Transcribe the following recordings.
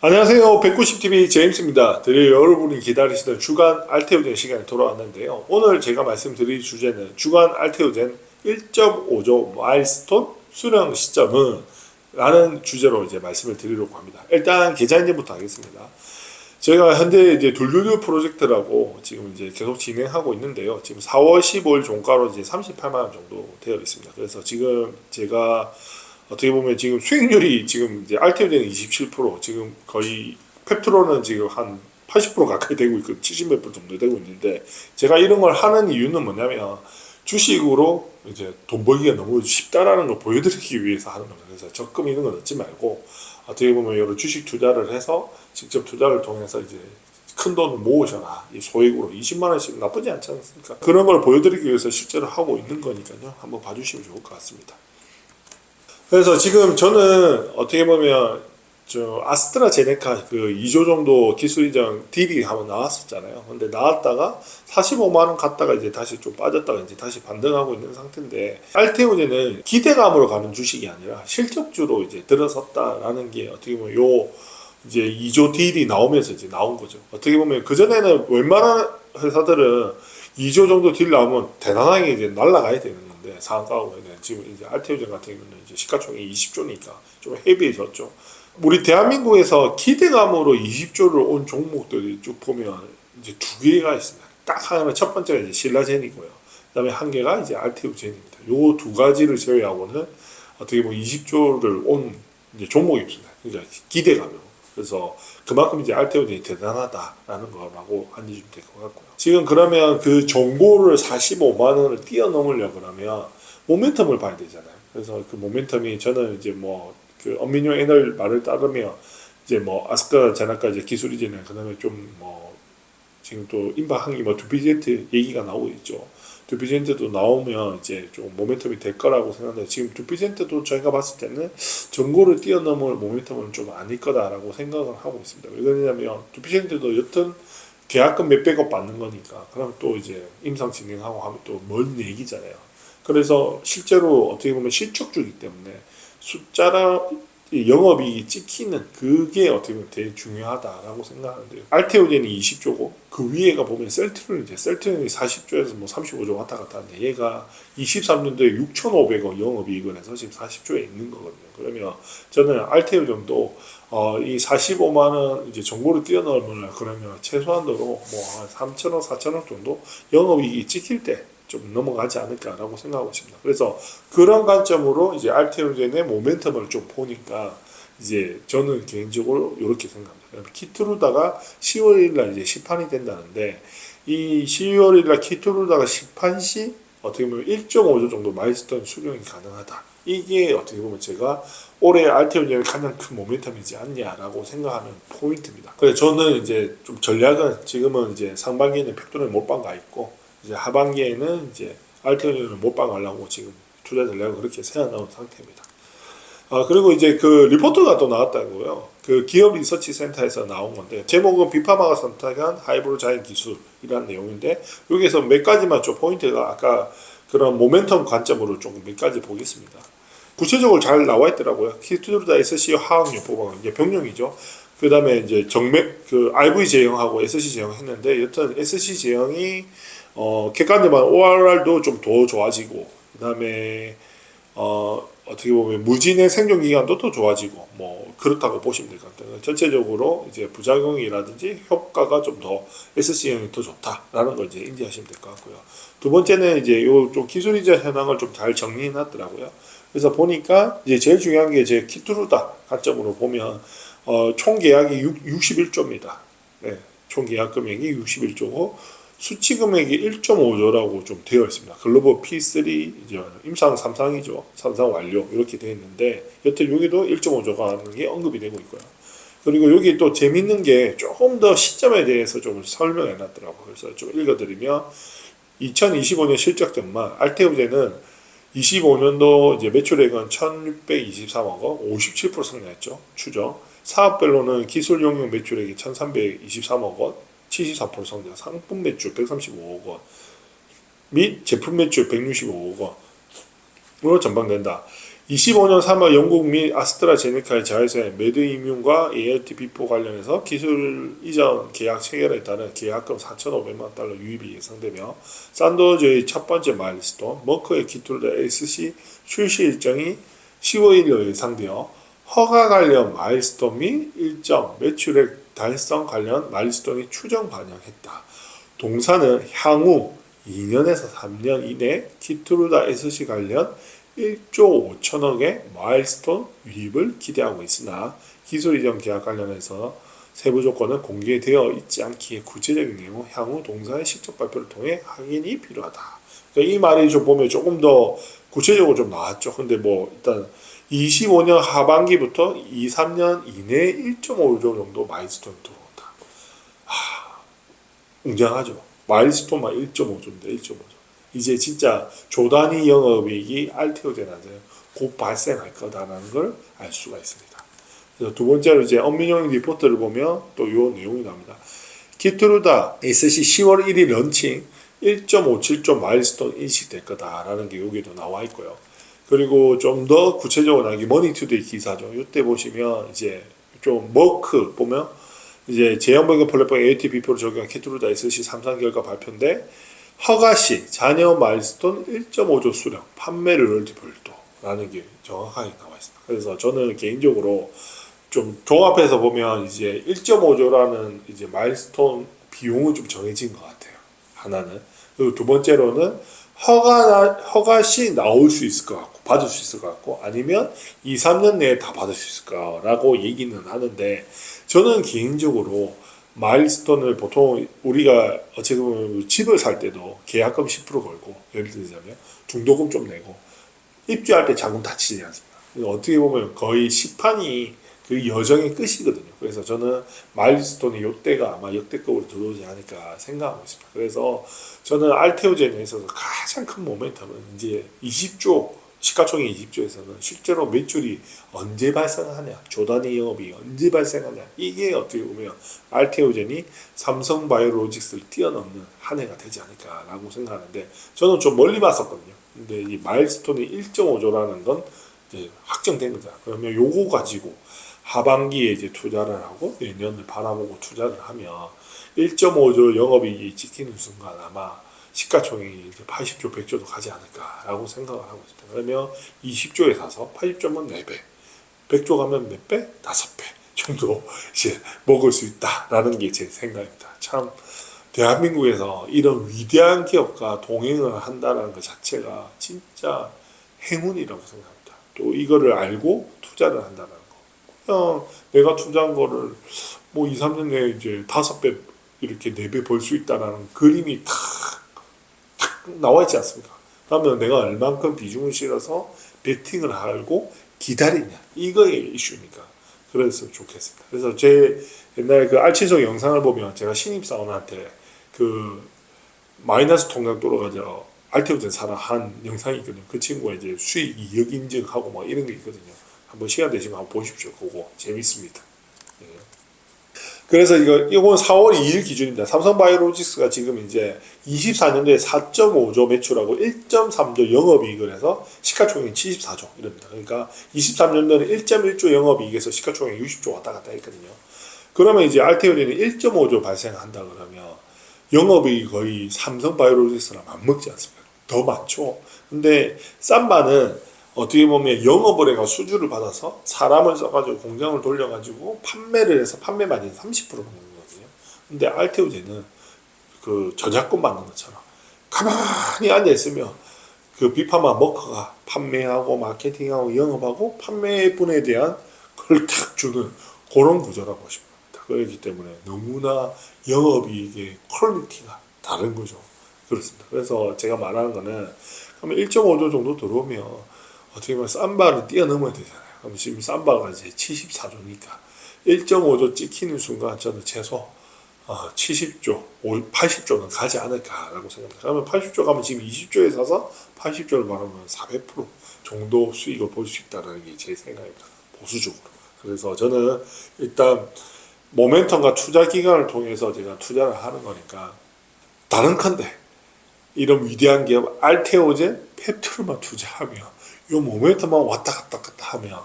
안녕하세요. 190TV 제임스입니다. 드디어 여러분이 기다리시던 주간 알테오젠 시간이 돌아왔는데요. 오늘 제가 말씀드릴 주제는 주간 알테오젠 1.5조 마일스톤 수령 시점은 라는 주제로 이제 말씀을 드리려고 합니다. 일단 계좌인증부터 하겠습니다. 제가 현재 이제 둘두두 프로젝트라고 지금 이제 계속 진행하고 있는데요. 지금 4월 15일 종가로 이제 38만 원 정도 되어 있습니다. 그래서 지금 제가 어떻게 보면 지금 수익률이 지금 이제 알테오젠은 27%, 지금 거의 펩트로는 지금 한 80% 가까이 되고 있고 70몇 % 정도 되고 있는데, 제가 이런 걸 하는 이유는 뭐냐면 주식으로 이제 돈 벌기가 너무 쉽다라는 걸 보여드리기 위해서 하는 겁니다. 그래서 적금 이런 거 넣지 말고 어떻게 보면 여러 주식 투자를 해서 직접 투자를 통해서 이제 큰 돈을 모으셔라. 이 소액으로 20만 원씩 나쁘지 않지 않습니까? 그런 걸 보여드리기 위해서 실제로 하고 있는 거니까요. 한번 봐주시면 좋을 것 같습니다. 그래서 지금 저는 어떻게 보면 저 아스트라제네카 그 2조 정도 기술 이전 딜이 한번 나왔었잖아요. 근데 나왔다가 45만 원 갔다가 이제 다시 좀 빠졌다가 이제 다시 반등하고 있는 상태인데, 알테오젠은 기대감으로 가는 주식이 아니라 실적주로 이제 들어섰다라는 게 어떻게 보면 요 이제 2조 딜이 나오면서 이제 나온 거죠. 어떻게 보면 그전에는 웬만한 회사들은 2조 정도 딜 나오면 대단하게 이제 날아가야 되는 건데, 상한가하고 지금 이제 알테오젠 같은 경우는 이제 시가총액이 20조니까 좀 헤비해졌죠. 우리 대한민국에서 기대감으로 20조를 온 종목들이 쭉 보면 이제 두 개가 있습니다. 딱 하나는 첫 번째가 이제 신라젠이고요. 그다음에 한 개가 이제 알테오젠입니다. 요 두 가지를 제외하고는 어떻게 보면 20조를 온 이제 종목이 없습니다. 그러니까 기대감으로. 그래서 그만큼 이제 알테오젠이 대단하다라는 거라고 앉으시면 될 것 같고요. 지금 그러면 그 정보를 45만 원을 뛰어넘으려고 그러면 모멘텀을 봐야 되잖아요. 그래서 그 모멘텀이 저는 이제 뭐 그 엄민용 애널 말을 따르면 이제 뭐 아스트라제네카 이제 기술이잖아요. 그다음에 좀 뭐 지금 또 인바항이 뭐 두피젠트 얘기가 나오고 있죠. 두피젠트도 나오면 이제 좀 모멘텀이 될 거라고 생각하는데, 지금 두피젠트도 저희가 봤을 때는 전고를 뛰어넘을 모멘텀은 좀 아닐 거다라고 생각을 하고 있습니다. 왜 그러냐면 두피젠트도 여튼 계약금 몇백억 받는 거니까, 그럼 또 이제 임상 진행하고 하면 또 먼 얘기잖아요. 그래서 실제로 어떻게 보면 실적주기 때문에 숫자랑 영업이익이 찍히는 그게 어떻게 보면 되게 중요하다라고 생각하는데요. 알테오젠이 20조고 그 위에가 보면 셀트리온이 40조에서 뭐 35조 왔다 갔다 하는데, 얘가 23년도에 6,500억 영업이익을 해서 지금 40조에 있는 거거든요. 그러면 저는 알테오젠도 이 45만 원 이제 정보를 뛰어넘으려 그러면 최소한도로 뭐 한 3천억, 4천억 정도 영업이익이 찍힐 때 좀 넘어가지 않을까라고 생각하고 있습니다. 그래서 그런 관점으로 이제 알테오젠의 모멘텀을 좀 보니까 이제 저는 개인적으로 이렇게 생각합니다. 키트루다가 10월 1일 이제 시판이 된다는데, 이 10월 1일 키트루다가 시판 시 어떻게 보면 1.5조 정도 마일스톤 수령이 가능하다. 이게 어떻게 보면 제가 올해 알테오젠의 가장 큰 모멘텀이지 않냐라고 생각하는 포인트입니다. 그래서 저는 이제 좀 전략은 지금은 이제 상반기에는 팩토리 몰빵 가 있고, 이제 하반기에는 이제 알테오젠을 몰빵 하려고 지금 투자 전략을 그렇게 세워놓은 상태입니다. 그리고 이제 그 리포트가 또 나왔다고요. 그 기업 리서치 센터에서 나온 건데, 제목은 빅파마가 선택한 하이브로 자연 기술이라는 내용인데, 여기서 몇 가지만 좀 포인트가 아까 그런 모멘텀 관점으로 조금 몇 가지 보겠습니다. 구체적으로 잘 나와 있더라고요. 키트루다 SC 화학 요법은 이제 병용이죠. 그 다음에 이제 정맥 그 RV 제형하고 SC 제형 했는데, 여튼 SC 제형이 객관적으로 ORR도 좀 더 좋아지고, 그 다음에 어떻게 보면 무진의 생존 기간도 더 좋아지고, 뭐 그렇다고 보시면 될 것 같아요. 전체적으로 이제 부작용이라든지 효과가 좀 더 SC형이 더 좋다라는 걸 이제 인지하시면 될 것 같고요. 두 번째는 이제 요 좀 기술 이전 현황을 좀 잘 정리해 놨더라고요. 그래서 보니까 이제 제일 중요한 게 제 키트루다 관점으로 보면 총 계약이 61조입니다. 네, 총 계약 금액이 61조고 수치 금액이 1.5조라고 좀 되어 있습니다. 글로벌 P3 이제 임상 3상이죠. 3상 완료 이렇게 되어 있는데, 여튼 여기도 1.5조가 하는 게 언급이 되고 있고요. 그리고 여기 또 재밌는 게 조금 더 시점에 대해서 좀 설명해 놨더라고요. 그래서 좀 읽어드리면 2025년 실적 전망, 알테오젠은 25년도 이제 매출액은 1,623억 원, 57% 성장했죠. 추정. 사업별로는 기술 용역 매출액이 1,323억 원, 74% 성장, 상품 매출 135억 원, 및 제품 매출 165억 원으로 전망된다. 25년 3월 영국 및 아스트라제네카의 자회사의 메드이뮨과 ALT-B4 관련해서 기술 이전 계약 체결에 따른 계약금 4,500만 달러 유입이 예상되며 산도즈의 첫 번째 마일스톤 머크의 키툴다 SC 출시 일정이 15일로 예상되어 허가 관련 마일스톤 및 일정 매출액 달성 관련 마일스톤이 추정 반영했다. 동사는 향후 2년에서 3년 이내 키툴다 SC 관련 1조 5천억의 마일스톤 유입을 기대하고 있으나 기술 이전 계약 관련해서 세부 조건은 공개되어 있지 않기에 구체적인 내용은 향후 동사의 직접 발표를 통해 확인이 필요하다. 그러니까 이 말이 좀 보면 조금 더 구체적으로 좀 나왔죠. 근데 뭐 일단 25년 하반기부터 2, 3년 이내에 1.5조 정도 마일스톤이 들어온다. 웅장하죠. 마일스톤만 1.5조인데 1.5조. 이제 진짜 조 단위 영업이익이 알테오젠한테 곧 발생할 거다라는 걸 알 수가 있습니다. 그래서 두 번째로 이제 엄민용 리포트를 보면 또 요 내용이 나옵니다. 키트루다 SC 10월 1일 런칭 1.57조 마일스톤 인식될 거다라는 게 여기도 나와 있고요. 그리고 좀 더 구체적으로 나기 머니투데이 기사죠. 이때 보시면 이제 좀 머크 보면 이제 제형변경 플랫폼 ALT-B4를 적용한 키트루다 SC 3상 결과 발표인데 허가시 잔여 마일스톤 1.5조 수량 판매를 월드별도라는 게 정확하게 나와 있습니다. 그래서 저는 개인적으로 좀 종합해서 보면 이제 1.5조라는 이제 마일스톤 비용은 좀 정해진 것 같아요. 하나는. 그리고 두 번째로는 허가시 나올 수 있을 것 같고 받을 수 있을 것 같고 아니면 2, 3년 내에 다 받을 수 있을 거라고 얘기는 하는데 저는 개인적으로 마일스톤을 보통 우리가 어떻게 보면 집을 살 때도 계약금 10% 걸고 예를 들자면 중도금 좀 내고 입주할 때 자금 다 치지 않습니까? 어떻게 보면 거의 시판이 그 여정의 끝이거든요. 그래서 저는 마일스톤이 이때가 아마 역대급으로 들어오지 않을까 생각하고 있습니다. 그래서 저는 알테오젠에 있어서 가장 큰 모멘텀은 이제 20조 시가총액 20조에서는 실제로 매출이 언제 발생하냐, 조단위 영업이 언제 발생하냐, 이게 어떻게 보면 알테오젠이 삼성바이오로직스를 뛰어넘는 한 해가 되지 않을까라고 생각하는데 저는 좀 멀리 봤었거든요. 근데 이 마일스톤이 1.5조라는 건 이제 확정된 거잖아. 그러면 요거 가지고 하반기에 이제 투자를 하고 내년을 바라보고 투자를 하면 1.5조 영업이익이 찍히는 순간 아마 시가총액이 이제 80조, 100조도 가지 않을까라고 생각을 하고 있습니다. 그러면 20조에 사서 80조면 4배, 100조 가면 몇 배? 5배 정도 이제 먹을 수 있다라는 게 제 생각입니다. 참 대한민국에서 이런 위대한 기업과 동행을 한다는 것 자체가 진짜 행운이라고 생각합니다. 또 이거를 알고 투자를 한다는 거. 그냥 내가 투자한 거를 뭐 2, 3년 내에 이제 5배 이렇게 4배 벌 수 있다라는 그림이 탁 나와 있지 않습니까? 그러면 내가 얼만큼 비중을 실어서 베팅을 하고 기다리냐 이거의 이슈니까 그랬으면 좋겠습니다. 그래서 제 옛날에 그 알치송 영상을 보면 제가 신입사원한테 그 마이너스 통장 돌아가죠 알테오젠 사라 한 영상이 있거든요. 그 친구가 이제 수익 2억 인증하고 막 이런 게 있거든요. 한번 시간 되시면 한번 보십시오. 그거 재밌습니다. 예. 그래서 이건 4월 2일 기준입니다. 삼성바이오로직스가 지금 이제 24년도에 4.5조 매출하고 1.3조 영업이익을 해서 시가총액 74조 이럽니다. 그러니까 23년도에는 1.1조 영업이익에서 시가총액 60조 왔다 갔다 했거든요. 그러면 이제 알테오젠이 1.5조 발생한다 그러면 영업이익이 거의 삼성바이오로직스랑 맞먹지 않습니까? 더 많죠. 근데 삼바는 어떻게 보면 영업을 해가 수주를 받아서 사람을 써가지고 공장을 돌려가지고 판매를 해서 판매 마진 30% 받는 거거든요. 근데 알테오젠은 그 저작권 받는 것처럼 가만히 앉아있으면 그 비파마 머커가 판매하고 마케팅하고 영업하고 판매분에 대한 걸 탁 주는 그런 구조라고 보시면 됩니다. 그렇기 때문에 너무나 영업이익의 퀄리티가 다른 거죠. 그렇습니다. 그래서 제가 말하는 거는 그러면 1.5조 정도 들어오면 어떻게 보면 삼바를 뛰어넘어야 되잖아요. 그럼 지금 삼바가 이제 74조니까 1.5조 찍히는 순간 저는 최소 70조, 80조는 가지 않을까라고 생각합니다. 그러면 80조 가면 지금 20조에 사서 80조를 말하면 400% 정도 수익을 볼 수 있다는 게 제 생각입니다. 보수적으로. 그래서 저는 일단 모멘텀과 투자 기간을 통해서 제가 투자를 하는 거니까 다른 컨대 이런 위대한 기업 알테오젠 펩트론만 투자하면 요 모멘텀만 왔다 갔다 하면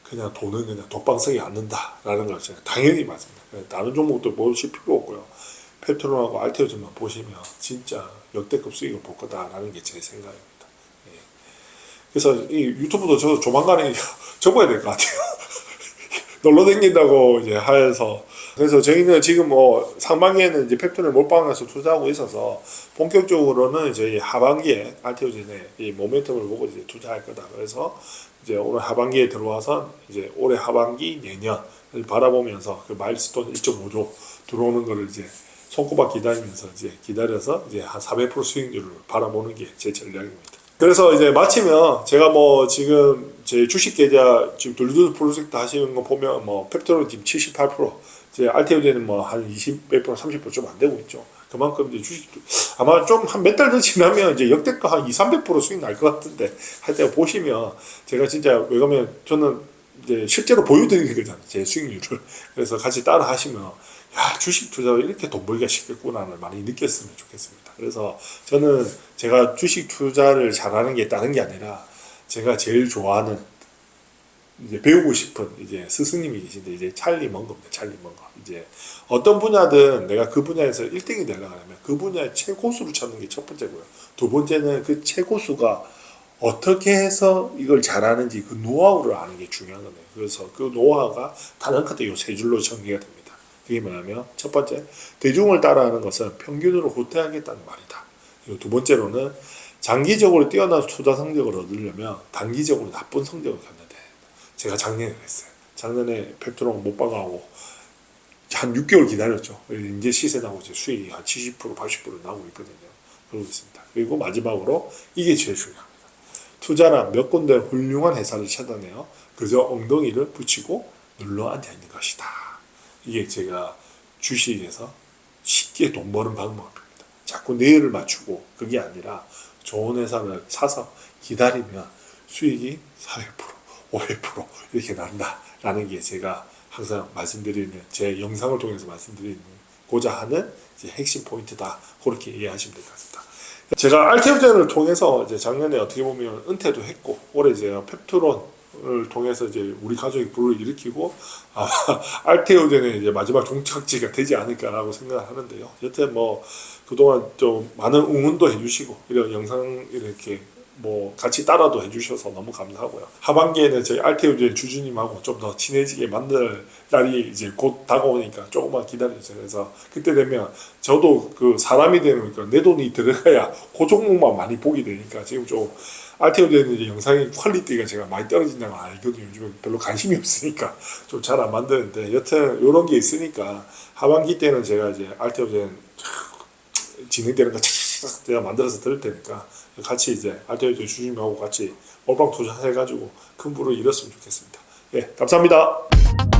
그냥 돈은 그냥 독방석이 않는다라는 걸 제가 당연히 맞습니다. 다른 종목도 보실 필요 없고요. 펩트론하고 알테오젠만 보시면 진짜 역대급 수익을 볼 거다라는 게 제 생각입니다. 예. 그래서 이 유튜브도 저도 조만간에 접어야 될 것 같아요. 놀러 다닌다고 이제 하여서. 그래서 저희는 지금 뭐 상반기에는 이제 펩톤을 몰빵해서 투자하고 있어서 본격적으로는 이제 하반기에 알테오젠의 이 모멘텀을 보고 이제 투자할 거다. 그래서 이제 올해 하반기에 들어와서 이제 올해 하반기 내년을 바라보면서 그 마일스톤 1.5조 들어오는 거를 이제 손꼽아 기다리면서 이제 기다려서 이제 한 400% 수익률을 바라보는 게 제 전략입니다. 그래서 이제 마치면 제가 뭐 지금 제 주식 계좌 지금 돌리도 프로젝트 하시는 거 보면 뭐 펩톤은 지금 78%, 제 알테오젠은 뭐 한 20%, 30% 좀 안 되고 있죠. 그만큼 이제 주식도 아마 좀 한 몇 달 더 지나면 이제 역대가 한 200~300% 수익 날 것 같은데 하여튼 보시면 제가 진짜 왜 그러면 저는 이제 실제로 보여드리는 거잖아요. 제 수익률을. 그래서 같이 따라 하시면 야, 주식 투자가 이렇게 돈 벌기가 쉽겠구나를 많이 느꼈으면 좋겠습니다. 그래서 저는 제가 주식 투자를 잘하는 게 다른 게 아니라 제가 제일 좋아하는 이제 배우고 싶은 이제 스승님이 계신데 이제 찰리 먼거입니다. 찰리 먼거. 이제 어떤 분야든 내가 그 분야에서 1등이 되려고 하면 그 분야의 최고수를 찾는 게 첫 번째고요. 두 번째는 그 최고수가 어떻게 해서 이걸 잘하는지 그 노하우를 아는 게 중요한 거네요. 그래서 그 노하우가 단 한 카드 요 세 줄로 정리가 됩니다. 그게 뭐냐면 첫 번째, 대중을 따라하는 것은 평균으로 후퇴하겠다는 말이다. 그리고 두 번째로는 장기적으로 뛰어난 투자 성적을 얻으려면 단기적으로 나쁜 성적을 갖는다. 제가 작년에 그랬어요. 작년에 펩트론 못 박아오고 한 6개월 기다렸죠. 이제 시세 나오고 이제 수익이 한 70%, 80% 나오고 있거든요. 그러고 있습니다. 그리고 마지막으로 이게 제일 중요합니다. 투자란 몇 군데 훌륭한 회사를 찾아내어 그저 엉덩이를 붙이고 눌러 앉아 있는 것이다. 이게 제가 주식에서 쉽게 돈 버는 방법입니다. 자꾸 내일을 맞추고 그게 아니라 좋은 회사를 사서 기다리면 수익이 400%, 500% 이렇게 난다라는 게 제가 항상 말씀드리는 제 영상을 통해서 말씀드리고자 하는 이제 핵심 포인트다. 그렇게 이해하시면 될 것 같습니다. 제가 알테오젠을 통해서 이제 작년에 어떻게 보면 은퇴도 했고 올해 제가 펩트론을 통해서 이제 우리 가족이 불을 일으키고 알테오젠의 이제 마지막 종착지가 되지 않을까라고 생각을 하는데요. 여튼 뭐 그동안 좀 많은 응원도 해주시고 이런 영상 이렇게 뭐 같이 따라도 해주셔서 너무 감사하고요. 하반기에는 저희 알테오젠 주주님하고 좀 더 친해지게 만들 날이 이제 곧 다가오니까 조금만 기다려주세요. 그래서 그때 되면 저도 그 사람이 되니까 내 돈이 들어가야 그 종목만 많이 보게 되니까 지금 좀 알테오젠 이제 영상의 퀄리티가 제가 많이 떨어진다는 걸 알거든요. 요즘에 별로 관심이 없으니까 좀 잘 안 만드는데 여튼 이런 게 있으니까 하반기 때는 제가 이제 알테오젠 진행되는 거 착착착 제가 만들어서 드릴 테니까 같이 이제 알테오젠 주주님하고 같이 몰빵 투자해가지고 큰 부를 이뤘으면 좋겠습니다. 예, 감사합니다.